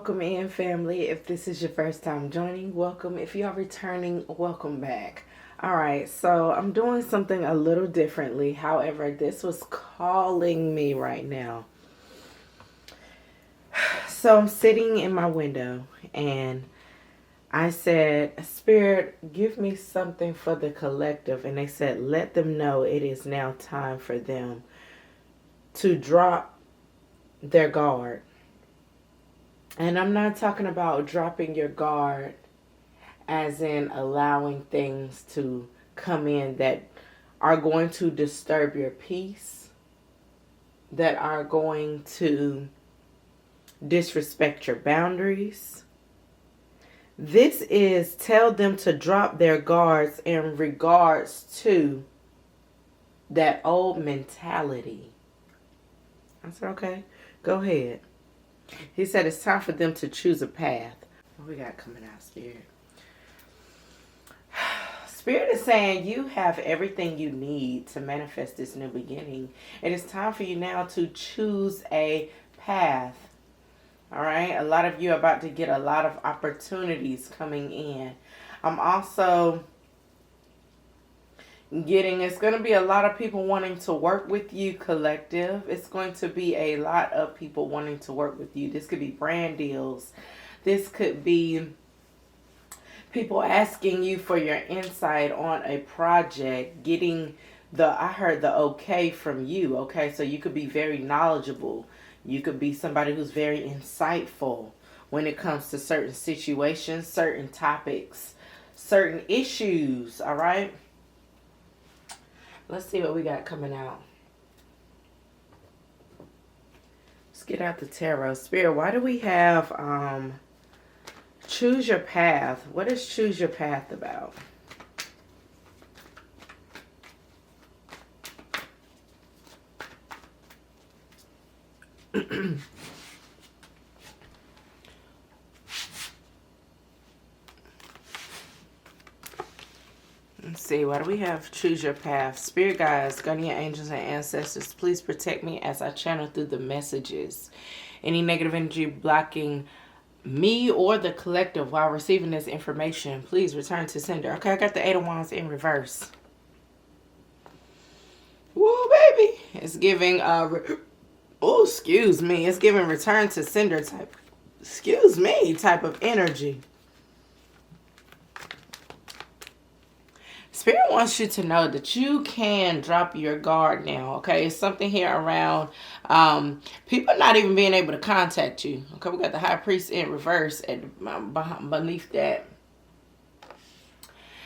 welcome in, family. If this is your first time joining, welcome. If you are returning, welcome back. All right, so I'm doing something a little differently. However, this was calling me right now. So I'm sitting in my window and I said, Spirit, give me something for the collective. And they said, let them know it is now time for them to drop their guard. And I'm not talking about dropping your guard as in allowing things to come in that are going to disturb your peace, that are going to disrespect your boundaries. This is tell them to drop their guards in regards to that old mentality. I said, okay, go ahead. He said it's time for them to choose a path. What we got coming out, Spirit? Spirit is saying you have everything you need to manifest this new beginning. It is time for you now to choose a path. All right? A lot of you are about to get a lot of opportunities coming in. I'm also it's going to be a lot of people wanting to work with you, collective. It's going to be a lot of people wanting to work with you. This could be brand deals. This could be people asking you for your insight on a project, getting I heard the okay from you. Okay, so you could be very knowledgeable. You could be somebody who's very insightful when it comes to certain situations, certain topics, certain issues. All right. Let's see what we got coming out. Let's get out the tarot. Spirit, why do we have choose your path? What is choose your path about? Let's see, why do we have choose your path? Spirit guides, guardian angels, and ancestors, please protect me as I channel through the messages. Any negative energy blocking me or the collective while receiving this information, please return to sender. Okay, I got the 8 of Wands in reverse. Woo, baby. It's giving, excuse me. It's giving return to sender type, type of energy. Spirit wants you to know that you can drop your guard now, okay? It's something here around people not even being able to contact you. Okay, we got the High Priest in reverse beneath that.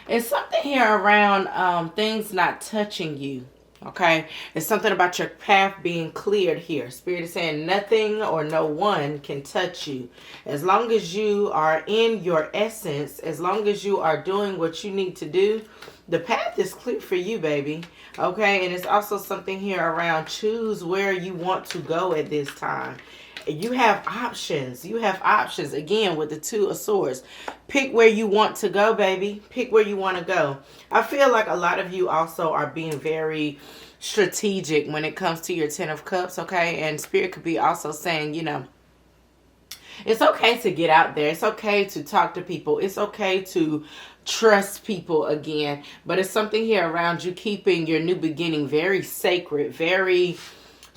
It's something here around things not touching you, okay? It's something about your path being cleared here. Spirit is saying nothing or no one can touch you. As long as you are in your essence, as long as you are doing what you need to do, the path is clear for you, baby. Okay, and it's also something here around choose where you want to go at this time. You have options. You have options. Again, with the 2 of Swords. Pick where you want to go, baby. Pick where you want to go. I feel like a lot of you also are being very strategic when it comes to your 10 of Cups, okay? And Spirit could be also saying, you know, it's okay to get out there. It's okay to talk to people. It's okay to trust people again. But it's something here around you keeping your new beginning very sacred, very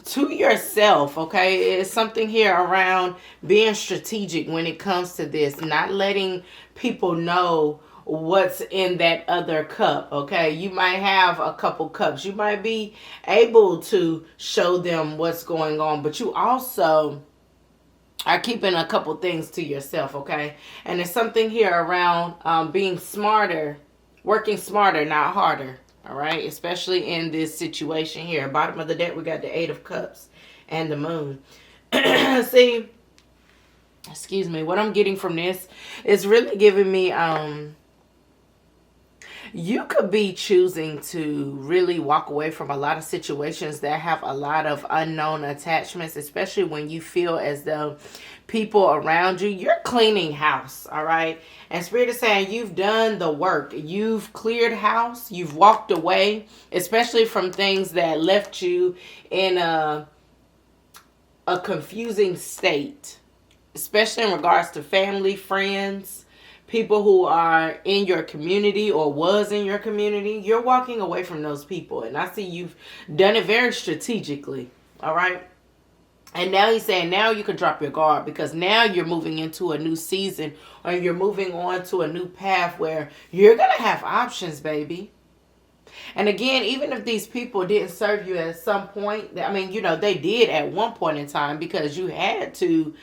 to yourself, okay? It's something here around being strategic when it comes to this. Not letting people know what's in that other cup, okay? You might have a couple cups. You might be able to show them what's going on. But you also are keeping a couple things to yourself, okay? And there's something here around being smarter, working smarter, not harder, all right? Especially in this situation here. Bottom of the deck, we got the 8 of Cups and the Moon. See, excuse me, what I'm getting from this is really giving me, you could be choosing to really walk away from a lot of situations that have a lot of unknown attachments, especially when you feel as though people around you, you're cleaning house, all right? And Spirit is saying you've done the work. You've cleared house. You've walked away, especially from things that left you in a confusing state. especially in regards to family, friends, people who are in your community or was in your community. You're walking away from those people. And I see you've done it very strategically. All right. And now he's saying now you can drop your guard, because now you're moving into a new season, or you're moving on to a new path where you're going to have options, baby. And again, even if these people didn't serve you at some point, I mean, you know, they did at one point in time, because you had to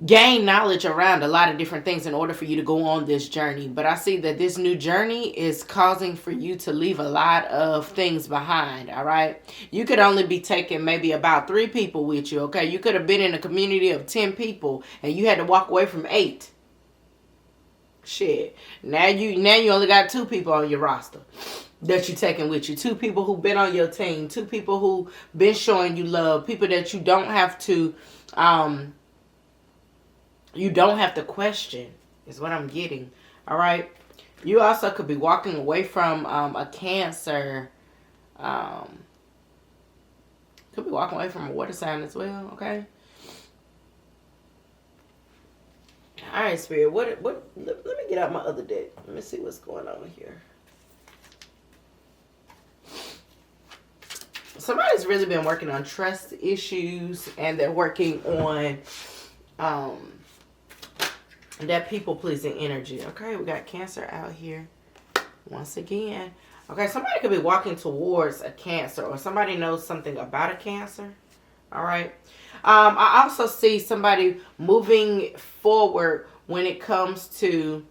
gain knowledge around a lot of different things in order for you to go on this journey. But I see that this new journey is causing for you to leave a lot of things behind. All right. You could only be taking maybe about 3 people with you. Okay. You could have been in a community of 10 people and you had to walk away from 8. Shit. Now you only got 2 people on your roster that you're taking with you. 2 people who've been on your team. 2 people who've been showing you love. People that you don't have to, question, is what I'm getting. All right. You also could be walking away from a Cancer. Could be walking away from a water sign as well. Okay. All right, Spirit. What? Let me get out my other deck. Let me see what's going on here. Somebody's really been working on trust issues, and they're working on that people-pleasing energy. Okay, we got Cancer out here once again. Okay, somebody could be walking towards a Cancer, or somebody knows something about a Cancer. All right. I also see somebody moving forward when it comes to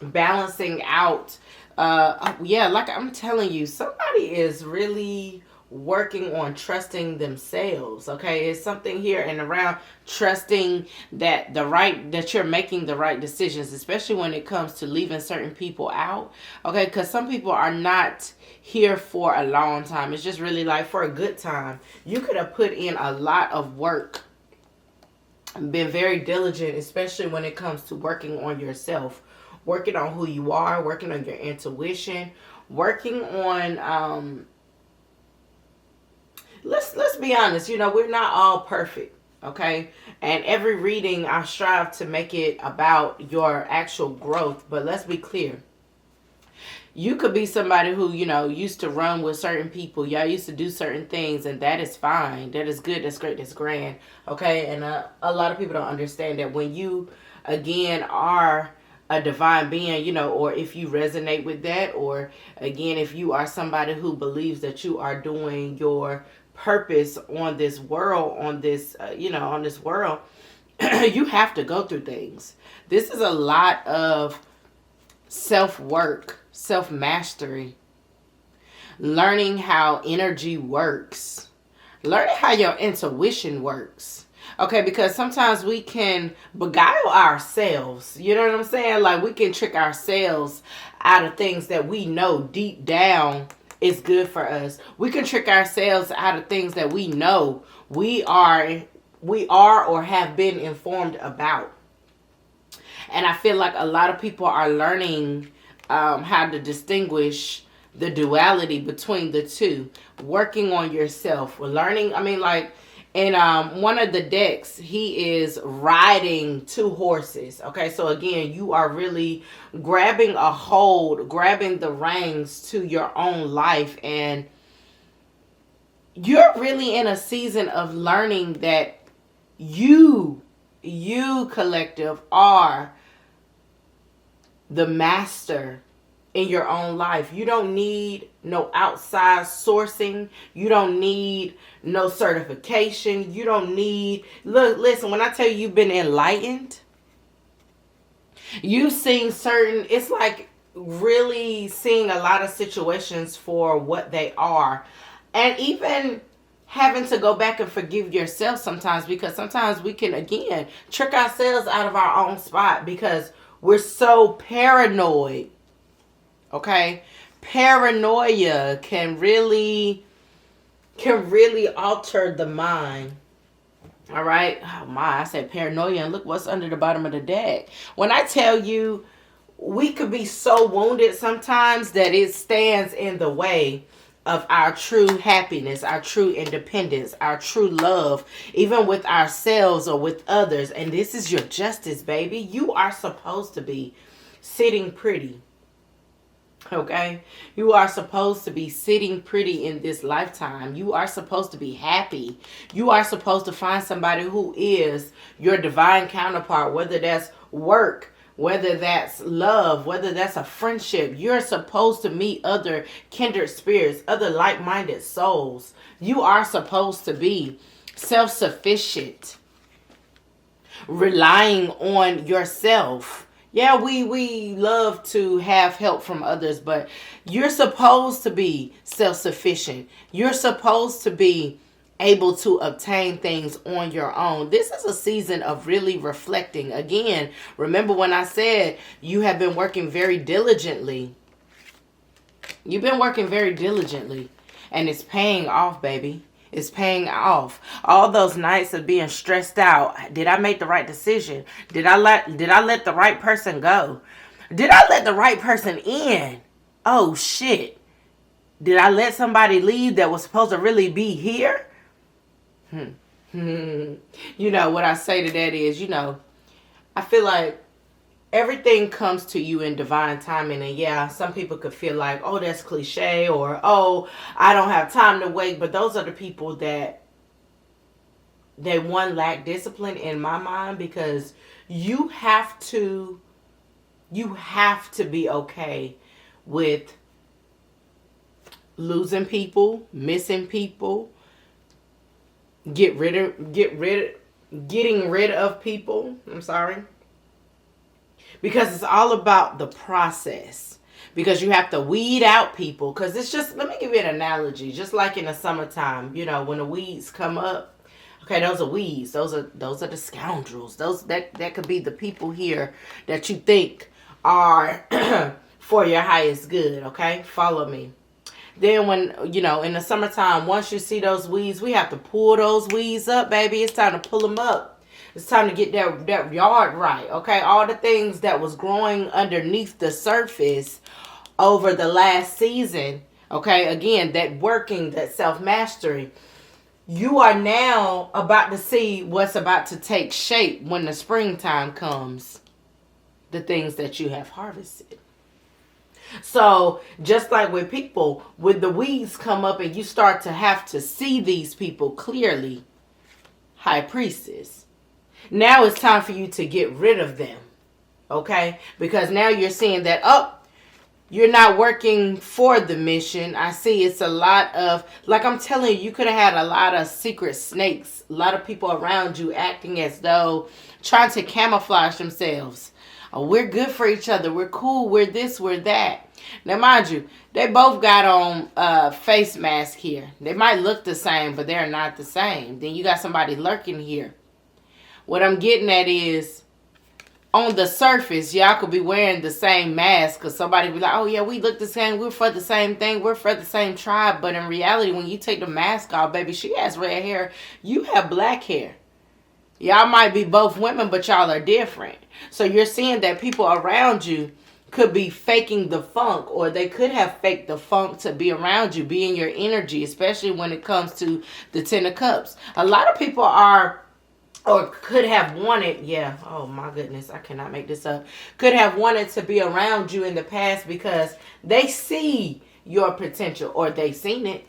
balancing out. Yeah, like I'm telling you, somebody is really working on trusting themselves. Okay, it's something here and around trusting that you're making the right decisions, especially when it comes to leaving certain people out. Okay, because some people are not here for a long time. It's just really like for a good time. You could have put in a lot of work, been very diligent, especially when it comes to working on yourself, working on who you are, working on your intuition, working on let's be honest, you know, we're not all perfect, okay? And every reading I strive to make it about your actual growth, but let's be clear. You could be somebody who, you know, used to run with certain people. Y'all used to do certain things, and that is fine. That is good. That's great. That's grand. Okay? And a lot of people don't understand that when you, again, are a divine being, you know, or if you resonate with that, or, again, if you are somebody who believes that you are doing your purpose on this world, on this, on this world, you have to go through things. This is a lot of self-work, self-mastery, learning how energy works, learning how your intuition works. Okay, because sometimes we can beguile ourselves. You know what I'm saying? Like, we can trick ourselves out of things that we know deep down is good for us. We can trick ourselves out of things that we know we are or have been informed about. And I feel like a lot of people are learning how to distinguish the duality between the two. Working on yourself. Learning, I mean, like, in one of the decks, he is riding 2 horses. Okay, so again, you are really grabbing a hold, grabbing the reins to your own life. And you're really in a season of learning that you collective are the master in your own life. You don't need no outside sourcing. You don't need no certification. You don't need, listen, when I tell you you've been enlightened, you've seen certain, it's like really seeing a lot of situations for what they are. And even having to go back and forgive yourself sometimes, because sometimes we can, again, trick ourselves out of our own spot because we're so paranoid. Okay? Paranoia can really alter the mind. All right? Oh my, I said paranoia, and look what's under the bottom of the deck. When I tell you, we could be so wounded sometimes that it stands in the way of our true happiness, our true independence, our true love, even with ourselves or with others. And this is your justice, baby. You are supposed to be sitting pretty. Okay? You are supposed to be sitting pretty in this lifetime. You are supposed to be happy. You are supposed to find somebody who is your divine counterpart, whether that's work, whether that's love, whether that's a friendship. You're supposed to meet other kindred spirits, other like-minded souls. You are supposed to be self-sufficient, relying on yourself. Yeah, we love to have help from others, but you're supposed to be self-sufficient. You're supposed to be able to obtain things on your own. This is a season of really reflecting. Again, remember when I said you have been working very diligently. You've been working very diligently, and it's paying off, baby. It's paying off. All those nights of being stressed out. Did I make the right decision? Did I let the right person go? Did I let the right person in? Oh shit. Did I let somebody leave that was supposed to really be here? You know, what I say to that is, I feel like everything comes to you in divine timing. And yeah, some people could feel like, oh, that's cliche, or, oh, I don't have time to wait. But those are the people that lack discipline in my mind, because you have to be okay with losing people, missing people, getting rid of people. I'm sorry. Because it's all about the process. Because you have to weed out people. Because it's just, let me give you an analogy. Just like in the summertime, when the weeds come up. Okay, those are weeds. Those are the scoundrels. That could be the people here that you think are for your highest good. Okay, follow me. Then when, in the summertime, once you see those weeds, we have to pull those weeds up, baby. It's time to pull them up. It's time to get that yard right, okay? All the things that was growing underneath the surface over the last season, okay? Again, that working, that self-mastery. You are now about to see what's about to take shape when the springtime comes. The things that you have harvested. So just like with people, when the weeds come up and you start to have to see these people clearly, High Priestess, now it's time for you to get rid of them. Okay? Because now you're seeing that, you're not working for the mission. I see it's a lot of, like I'm telling you, you could have had a lot of secret snakes, a lot of people around you acting as though trying to camouflage themselves. Oh, we're good for each other. We're cool. We're this, we're that. Now, mind you, they both got on face mask here. They might look the same, but they're not the same. Then you got somebody lurking here. What I'm getting at is, on the surface, y'all could be wearing the same mask, because somebody be like, oh yeah, we look the same. We're for the same thing. We're for the same tribe. But in reality, when you take the mask off, baby, she has red hair. You have black hair. Y'all might be both women, but y'all are different. So you're seeing that people around you could be faking the funk, or they could have faked the funk to be around you, be in your energy, especially when it comes to the Ten of Cups. A lot of people are, or could have wanted, oh my goodness, I cannot make this up, could have wanted to be around you in the past because they see your potential, or they seen it.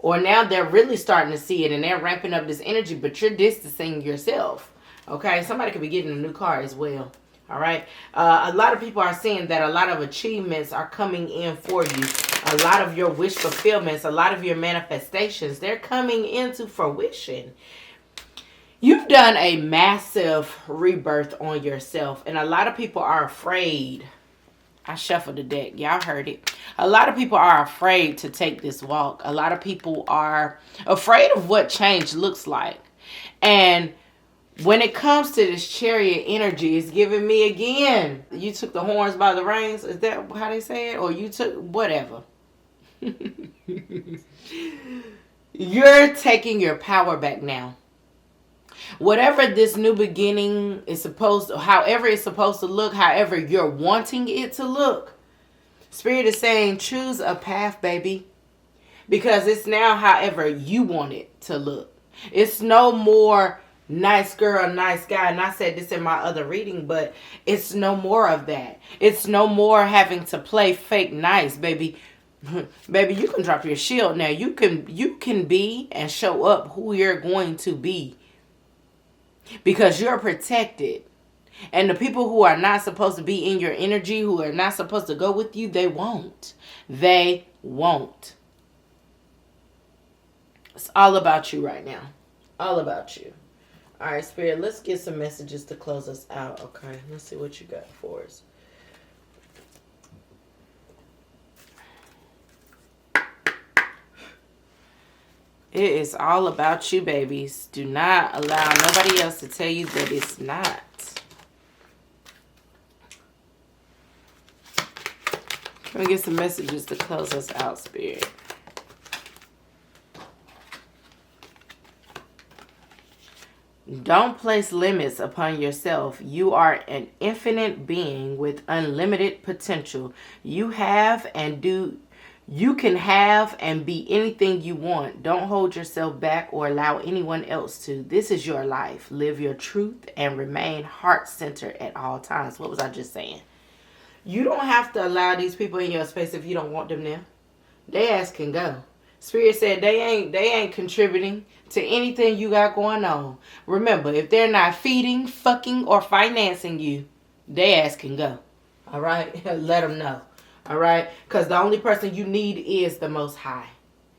Or now they're really starting to see it and they're ramping up this energy, but you're distancing yourself. Okay, somebody could be getting a new car as well. All right. A lot of people are seeing that a lot of achievements are coming in for you. A lot of your wish fulfillments, a lot of your manifestations, they're coming into fruition. You've done a massive rebirth on yourself, and a lot of people are afraid. I shuffled the deck. Y'all heard it. A lot of people are afraid to take this walk. A lot of people are afraid of what change looks like. And when it comes to this Chariot energy, it's giving me again, you took the horns by the reins. Is that how they say it? Or you took whatever. You're taking your power back now. Whatever this new beginning is supposed to, however it's supposed to look, however you're wanting it to look, Spirit is saying, choose a path, baby. Because it's now however you want it to look. It's no more nice girl, nice guy. And I said this in my other reading, but it's no more of that. It's no more having to play fake nice, baby. Baby, you can drop your shield now. You can be and show up who you're going to be. Because you're protected. And the people who are not supposed to be in your energy, who are not supposed to go with you, they won't. They won't. It's all about you right now. All about you. All right, Spirit, let's get some messages to close us out. Okay, let's see what you got for us. It is all about you, babies. Do not allow nobody else to tell you that it's not. Can we get some messages to close us out, Spirit? Don't place limits upon yourself. You are an infinite being with unlimited potential. You can have and be anything you want. Don't hold yourself back or allow anyone else to. This is your life. Live your truth and remain heart-centered at all times. What was I just saying? You don't have to allow these people in your space if you don't want them there. They ass can go. Spirit said they ain't contributing to anything you got going on. Remember, if they're not feeding, fucking, or financing you, they ass can go. All right? Let them know. All right? Because the only person you need is the Most High.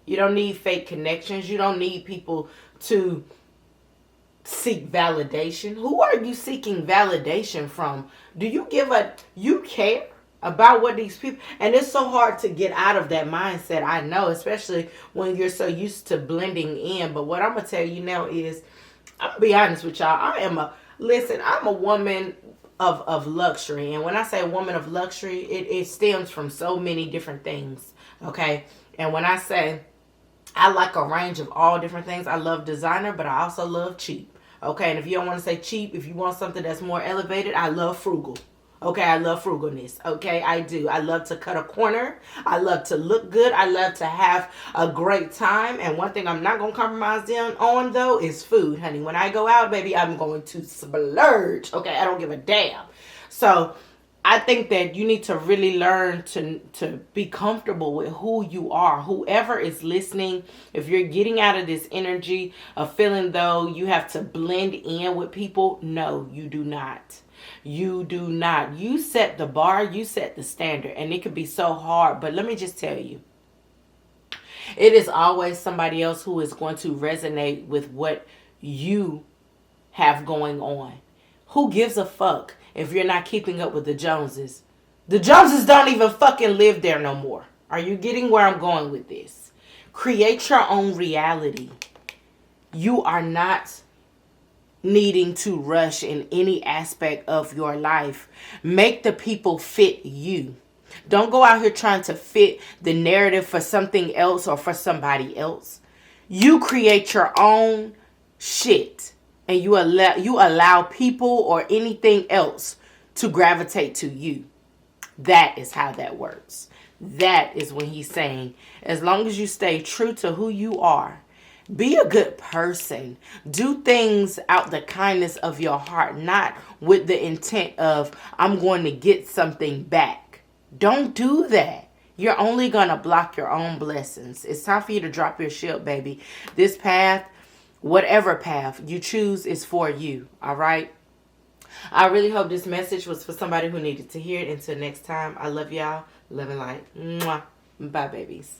You don't need fake connections. You don't need people to seek validation. Who are you seeking validation from? Do you you care about what these people, and it's so hard to get out of that mindset, I know, especially when you're so used to blending in. But what I'm gonna tell you now is, I'm gonna be honest with y'all, I'm a woman of luxury. And when I say woman of luxury, it stems from so many different things. Okay. And when I say I like a range of all different things, I love designer, but I also love cheap. Okay, and if you don't want to say cheap, if you want something that's more elevated, I love frugal. Okay, I love frugalness. Okay, I do. I love to cut a corner. I love to look good. I love to have a great time. And one thing I'm not going to compromise on, though, is food, honey. When I go out, baby, I'm going to splurge. Okay, I don't give a damn. So I think that you need to really learn to be comfortable with who you are. Whoever is listening, if you're getting out of this energy of feeling though you have to blend in with people, no, you do not. You do not. You set the bar, you set the standard, and it could be so hard. But let me just tell you, it is always somebody else who is going to resonate with what you have going on. Who gives a fuck if you're not keeping up with the Joneses? The Joneses don't even fucking live there no more. Are you getting where I'm going with this? Create your own reality. You are not needing to rush in any aspect of your life. Make the people fit you. Don't go out here trying to fit the narrative for something else or for somebody else. You create your own shit. And you allow people or anything else to gravitate to you. That is how that works. That is when he's saying, as long as you stay true to who you are, be a good person. Do things out the kindness of your heart, not with the intent of, I'm going to get something back. Don't do that. You're only going to block your own blessings. It's time for you to drop your shield, baby. This path, whatever path you choose, is for you. All right. I really hope this message was for somebody who needed to hear it. Until next time, I love y'all. Love and light. Mwah. Bye, babies.